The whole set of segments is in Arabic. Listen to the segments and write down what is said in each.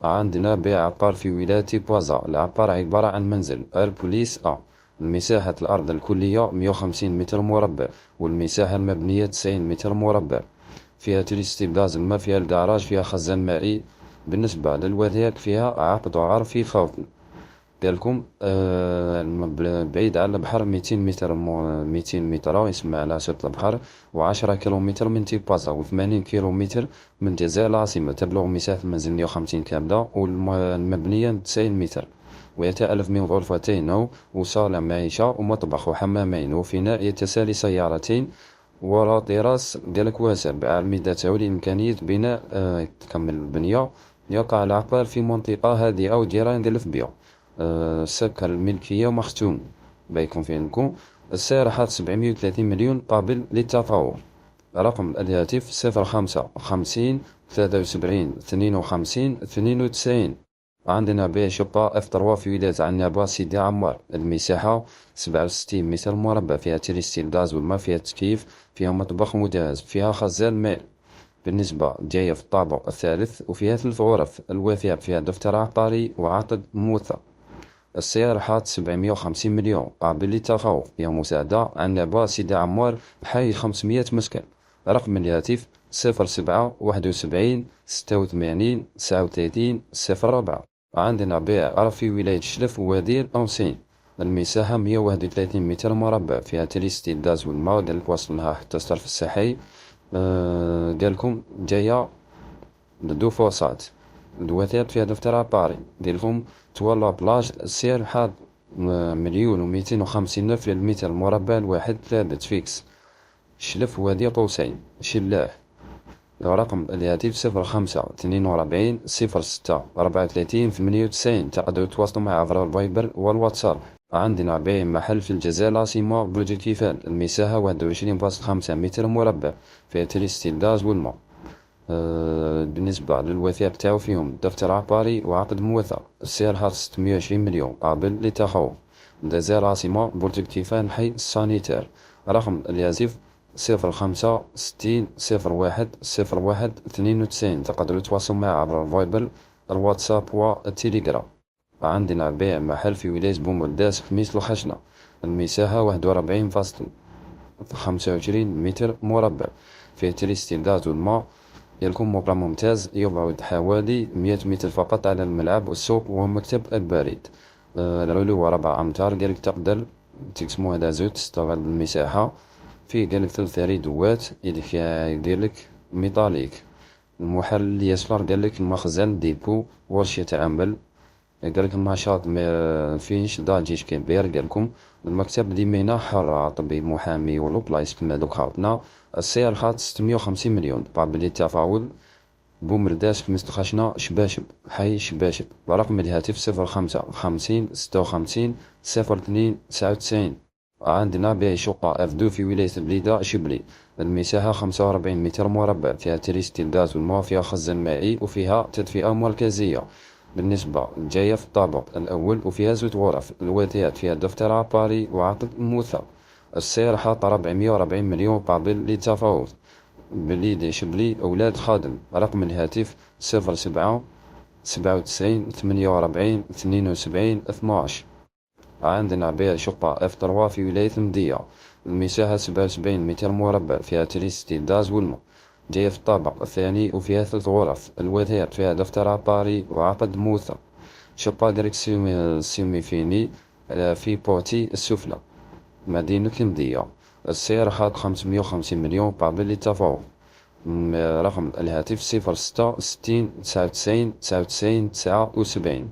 عندنا بيع عقار في ولاية بوازا. العقار عبارة عن منزل بوليس مساحة الأرض الكلية 150 متر مربع، والمساحة المبنية 90 متر مربع. فيها تريستيبداز الماء، فيها الكراج، فيها خزان مائي. بالنسبة للوثائق فيها عقد عرفي فوري. قالكم بعيد على البحر 200 متر 200 متر يسمى على شط البحر، و10 كيلومتر من تيبازا، و80 كيلومتر من الجزائر العاصمة. تبلغ مساحة المنزل 150 كاملة، والمبنية 90 متر، ويتألف من غرفتين وصالة معيشة ومطبخ وحمامين وفناء يتسالي سيارتين، وراء طراز قالك واسع بأعمدته لإمكانية بناء تكمل البنية. يقع العقار في منطقة هادئة وجيران ديال بيو. السكة الملكية مختوم بيكون في عندكم. السعر حاط 730 مليون قابل للتفاوض. رقم الهاتف 05 75 73 52 عندنا بيع شقة F3 في ولاية عنابة سيدي عمار. المساحة 67 متر مربع، فيها تريستيل غاز والماء، فيها تكييف، فيها مطبخ مجهز، فيها خزان ماء. بالنسبة جاية في الطابق الثالث، وفيها 3 غرف. الوثائق فيها دفتر عقاري وعقد موثق. السعر حاط 750 مليون قابل للتفاوض. فيها مساعدة. عنابة سيدي عمار، حي 500 مسكن. رقم الهاتف 07 71 86 39 04. عندنا بيع في ولاية شلف ووادي الأنسين. المساحة 131 متر مربع، فيها تريستيل غاز والماء قالك وصلناها حتى الصرف الصحي. قالكم جاية دو فوسات. الوثائق فيها دفتر عقاري ديالكم توالا بلاج. السعر حاط 1,250,000 للمتر المربع الواحد، ثابت فيكس. شلف وادي طوسين شلاه. رقم الهاتف 05 42 06 34 تقدروا تواصلوا معي عبر الفايبر والواتساب. عندنا بيع محل في الجزائر العاصمة برج الكيفان. المساحة 21.5 متر مربع، فيها تريستيل غاز والماء. بالنسبة للوثائق تاعو فيهم دفتر عقاري وعقد موثق. السعر حاط 620 مليون قابل للتفاوض. الجزائر العاصمة برج الكيفان حي السانيتير. رقم الهاتف 05 60 01 01 92 تقدروا تواصلوا معي عبر الفايبر الواتساب والتليجرام. عندنا بيع محل في ولاية بومرداس خميس الخشنة. المساحة 41.25 متر مربع، فيه تريستيل غاز والماء. يلكم موقع ممتاز يبعد حوالي 100 متر فقط على الملعب والسوق ومكتب البريد. العلو 4 أمتار. قالك تقدر تقسمو هذا زوج تستغل المساحة. فيه قالك 3 ريدوات يديرلك ميطاليك. المحل اللي يسفر قالك المخزن ديبو ورشة عمل. قالك النشاط فينش ضاجيش كبير. قالكم المكتب ديما حر طبيب محامي ولو بلايص كما دوك خاطنا. السعر حاط 650 مليون قابل للتفاوض. بومرداس في مثل خشنة شباشب حي شباشب. ورقم الهاتف 05 50 56 02 99. عندنا بيع شقة F2 في ولاية بليدة شبلي. المساحة 45 متر مربع، فيها تريستيل غاز والماء، فيها خزان مائي، وفيها تدفئة مركزية. بالنسبة جاية في الطابق الأول، وفيها 2 غرف. الوثائق فيها دفتر عقاري وعقد موثق. السعر حاط 440 مليون قابل للتفاوض. بليدة شبلي أولاد خادم. رقم الهاتف 07 97 48 72 12. عندنا بيع شقة F3 في ولاية المدية. المساحة 77 متر مربع، فيها تريستيل غاز والماء. جاية في الطابق الثاني، وفيها 3 غرف. الوثائق فيها دفتر عقاري وعقد موثق. شقة ديريكسيون سيمي فيني في بوتي السفلى، مدينة المدية. السعر حاط 550 مليون قابل للتفاوض. رقم الهاتف 06 60 99 99 79.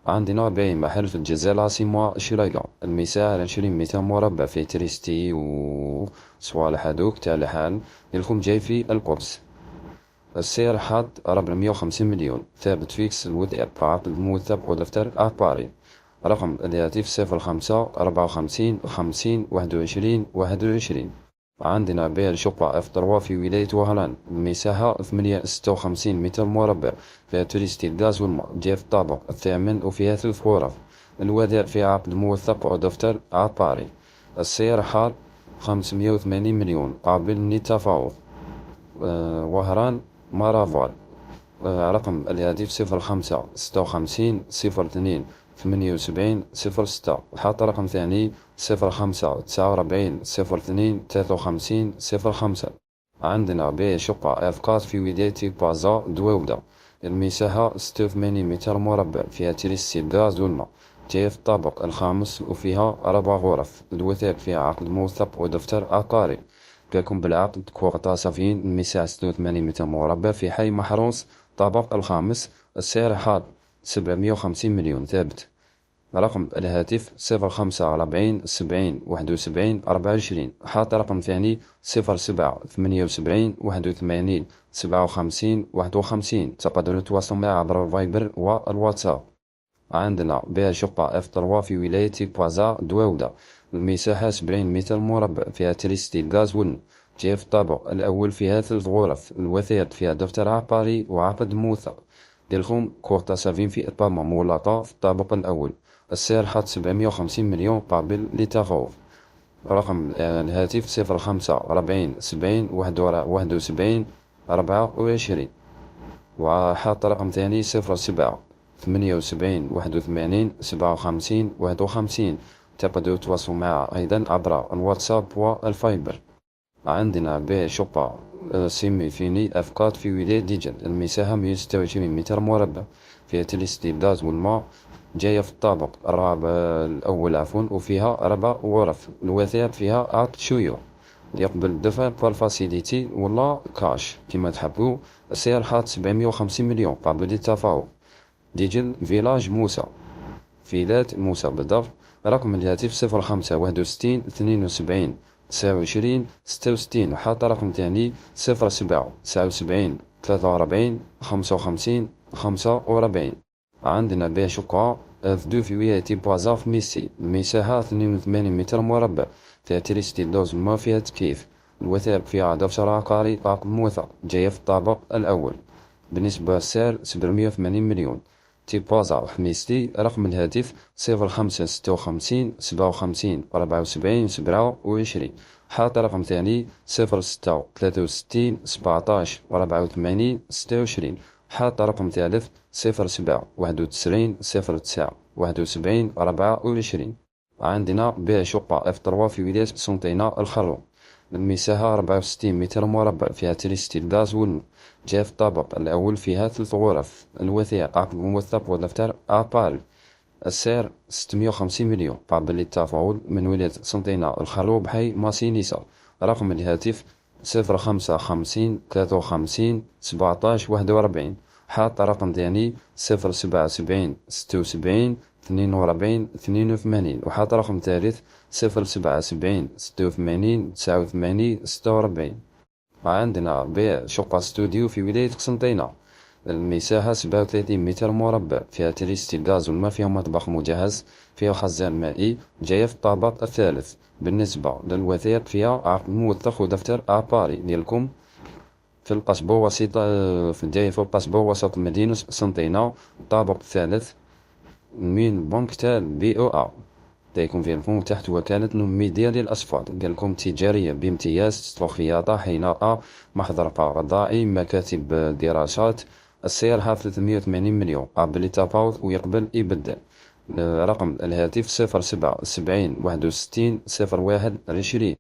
عندنا بيع محل في الجزائر العاصمة شريقة. المساحة 20 متر مربع، فيه تريستي وصوالح هادوك تاع الحال يلكم جاي في القدس. السعر حاط 450 مليون ثابت فيكس. الوثائق عقد موثق ودفتر عقاري. رقم الهاتف 05 54 50 21 21. عندنا بيع شقة F3 في ولاية وهران. المساحة 56 متر مربع، فيها تريستيل غاز والماء. جاية في الطابق الثامن، وفيها 3 غرف. الوثائق فيها عقد موثق ودفتر عقاري. السعر حاط 580 مليون قابل للتفاوض. وهران مارافال. رقم الهاتف 05 56 02 78 06. وحاط رقم ثاني 05 49 02 53 05. عندنا بيع شقة F4 في ولاية بازا دويودة. المساحة 86 متر مربع، فيها تريستي غاز والماء. جاية في الطابق الخامس وفيها 4 غرف. الوثائق فيها عقد موثق ودفتر عقاري. جاكم بالعقد كوغطا صافيين. المساحة 86 متر مربع في حي محروس الطابق الخامس. السعر حاط 750 مليون ثابت. رقم الهاتف 05 40 70 71 24. حاط رقم ثاني 07 78 81 57 51. تقدروا تواصلوا معي عبر الفايبر والواتساب. عندنا بيع شقة F3 في ولاية بازا دويودة. المساحة 70 متر مربع، فيها تريستي غاز والماء. جاية في الطابق الأول، فيها 3 غرف. الوثائق فيها دفتر عقاري وعقد موثق. ديالكم كورتا سافين في إقامة مغلقة في الطابق الأول. السعر حاط 750 مليون قابل للتفاوض. رقم الهاتف 05 40 70 71 وحاط رقم ثاني 07 78 81 57 51. تقدروا تواصلوا معه أيضا عبر الواتساب والفايبر. عندنا بيع شقة سيمي فيني F4 في ولاية ديجن. المساحة 126 متر مربع، فيها تريستي الغاز والماء. جاية في الطابق الرابع الأول وفيها 4 غرف. الوثائق فيها عقد شيوع، يقبل الدفع بالفاسيليتي ولا كاش كما تحبوا. السعر حاط 750 مليون قابل للتفاوض. ديجن فيلاج موسى، فيلات موسى بالضبط. رقم الهاتف 05 61 72 29 66. وحاط رقم ثاني 07 79 43 55 45. عندنا بيع شقة F2 في ولاية بازا في ميسي. المساحة 82 متر مربع، فيها تريستي دوز ما فيها تكييف. الوثائق فيها دفتر عقاري عقد موثق. جاية في الطابق الأول. بالنسبة للسعر 780 مليون. بازا حميستي. رقم الهاتف 05 56 57 74 27. حاط رقم ثاني 06 63 17 84 26. حاط رقم ثالث 07 91 09 71 24. عندنا بيع شقة F3 في ولاية سنطينة الخروم. المساحة 64 متر مربع، فيها تريستي الغاز والماء. جاء في الطابق الأول، فيها 3 غرف. الوثائق عقد موثق ودفتر عقاري. السعر 650 مليون قابل للتفاوض. من ولاية سنطينة الخروب بحي ماسينيسا. رقم الهاتف 05 50 53 17 41. حاط رقم ثاني 077 76 42 82. وحاط رقم ثالث 077 86 89 46. عندنا بيع شقة استوديو في ولاية قسنطينة. المساحة 37 متر مربع، فيها تريستي الغاز والماء. فيها مطبخ مجهز، فيها خزان مائي. جاية في الطابق الثالث. بالنسبة للوثائق فيها عقد موثق ودفتر عقاري ديالكم في القصبة وسط جاية في القصبة وسط مدينة قسنطينة. الطابق الثالث من بنك تاع BOA. تيكون فيه الفون تحت وكالة نوميديا للأسفار. قالكم تجارية بامتياز، تطبخ خياطة، حناء، محضر رضاعي، مكاتب دراسات. السعر حاط 380 مليون قابل للتفاوض ويقبل يبدل. رقم الهاتف 07 70 61 01 20.